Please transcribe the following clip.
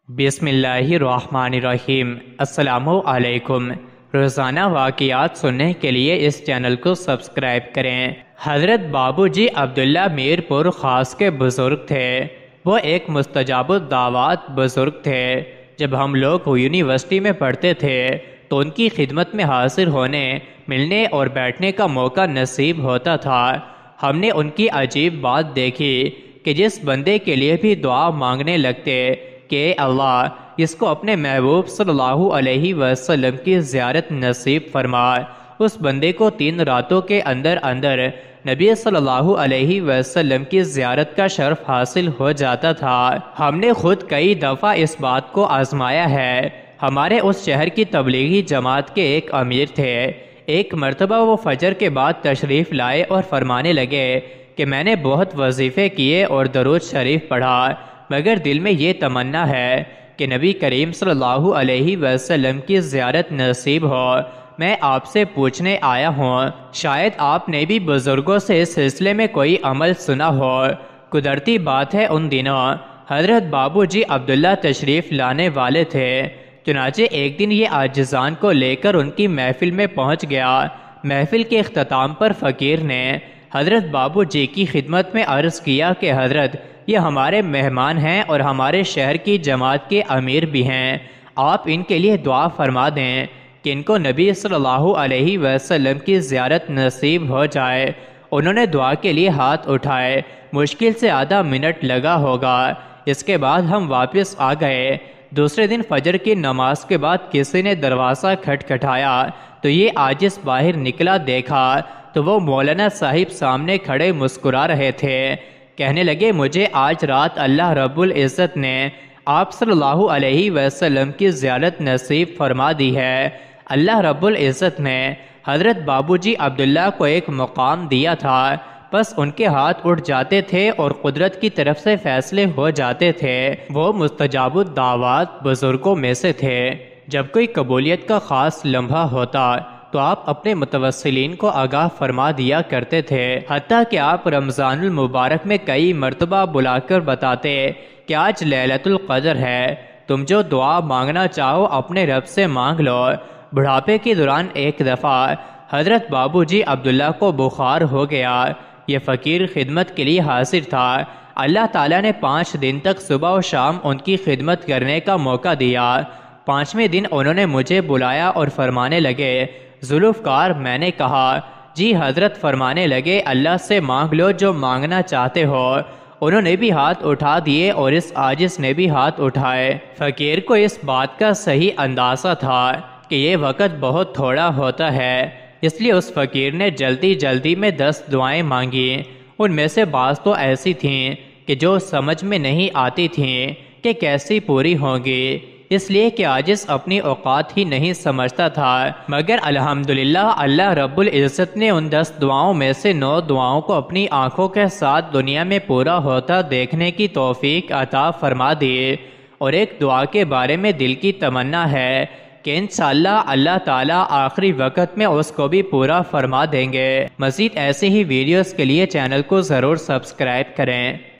بسم اللہ الرحمن الرحیم۔ السلام علیکم۔ روزانہ واقعات سننے کے لیے اس چینل کو سبسکرائب کریں۔ حضرت بابو جی عبداللہ میر پور خاص کے بزرگ تھے۔ وہ ایک مستجاب الدعوات بزرگ تھے۔ جب ہم لوگ یونیورسٹی میں پڑھتے تھے تو ان کی خدمت میں حاضر ہونے، ملنے اور بیٹھنے کا موقع نصیب ہوتا تھا۔ ہم نے ان کی عجیب بات دیکھی کہ جس بندے کے لیے بھی دعا مانگنے لگتے کہ اے اللہ اس کو اپنے محبوب صلی اللہ علیہ وسلم کی زیارت نصیب فرما، اس بندے کو 3 راتوں کے اندر اندر نبی صلی اللہ علیہ وسلم کی زیارت کا شرف حاصل ہو جاتا تھا۔ ہم نے خود کئی دفعہ اس بات کو آزمایا ہے۔ ہمارے اس شہر کی تبلیغی جماعت کے ایک امیر تھے۔ ایک مرتبہ وہ فجر کے بعد تشریف لائے اور فرمانے لگے کہ میں نے بہت وظیفے کیے اور درود شریف پڑھا، مگر دل میں یہ تمنا ہے کہ نبی کریم صلی اللہ علیہ وسلم کی زیارت نصیب ہو۔ میں آپ سے پوچھنے آیا ہوں، شاید آپ نے بھی بزرگوں سے اس سلسلے میں کوئی عمل سنا ہو۔ قدرتی بات ہے ان دنوں حضرت بابو جی عبداللہ تشریف لانے والے تھے۔ چنانچہ ایک دن یہ عاجزان کو لے کر ان کی محفل میں پہنچ گیا۔ محفل کے اختتام پر فقیر نے حضرت بابو جی کی خدمت میں عرض کیا کہ حضرت یہ ہمارے مہمان ہیں اور ہمارے شہر کی جماعت کے امیر بھی ہیں، آپ ان کے لیے دعا فرما دیں کہ ان کو نبی صلی اللہ علیہ وسلم کی زیارت نصیب ہو جائے۔ انہوں نے دعا کے لیے ہاتھ اٹھائے۔ مشکل سے آدھا منٹ لگا ہوگا۔ اس کے بعد ہم واپس آ گئے۔ دوسرے دن فجر کی نماز کے بعد کسی نے دروازہ کھٹکھٹایا تو یہ عاجز باہر نکلا، دیکھا تو وہ مولانا صاحب سامنے کھڑے مسکرا رہے تھے۔ کہنے لگے مجھے آج رات اللہ رب العزت نے آپ صلی اللہ علیہ وسلم کی زیارت نصیب فرما دی ہے۔ اللہ رب العزت نے حضرت بابو جی عبداللہ کو ایک مقام دیا تھا، بس ان کے ہاتھ اٹھ جاتے تھے اور قدرت کی طرف سے فیصلے ہو جاتے تھے۔ وہ مستجاب الدعوات بزرگوں میں سے تھے۔ جب کوئی قبولیت کا خاص لمحہ ہوتا تو آپ اپنے متوسلین کو آگاہ فرما دیا کرتے تھے، حتیٰ کہ آپ رمضان المبارک میں کئی مرتبہ بلا کر بتاتے کہ آج لیلۃ القدر ہے، تم جو دعا مانگنا چاہو اپنے رب سے مانگ لو۔ بڑھاپے کے دوران ایک دفعہ حضرت بابو جی عبداللہ کو بخار ہو گیا۔ یہ فقیر خدمت کے لیے حاضر تھا۔ اللہ تعالیٰ نے 5 دن تک صبح و شام ان کی خدمت کرنے کا موقع دیا۔ 5ویں دن انہوں نے مجھے بلایا اور فرمانے لگے ذوالفقار، میں نے کہا جی حضرت۔ فرمانے لگے اللہ سے مانگ لو جو مانگنا چاہتے ہو۔ انہوں نے بھی ہاتھ اٹھا دیے اور اس عاجز نے بھی ہاتھ اٹھائے۔ فقیر کو اس بات کا صحیح اندازہ تھا کہ یہ وقت بہت تھوڑا ہوتا ہے، اس لیے اس فقیر نے جلدی جلدی میں 10 دعائیں مانگی۔ ان میں سے بعض تو ایسی تھیں کہ جو سمجھ میں نہیں آتی تھیں کہ کیسی پوری ہوں گی، اس لیے کہ عاجز اپنی اوقات ہی نہیں سمجھتا تھا، مگر الحمدللہ اللہ رب العزت نے ان 10 دعاؤں میں سے 9 دعاؤں کو اپنی آنکھوں کے ساتھ دنیا میں پورا ہوتا دیکھنے کی توفیق عطا فرما دی۔ اور ایک دعا کے بارے میں دل کی تمنا ہے کہ انشاءاللہ اللہ تعالیٰ آخری وقت میں اس کو بھی پورا فرما دیں گے۔ مزید ایسی ہی ویڈیوز کے لیے چینل کو ضرور سبسکرائب کریں۔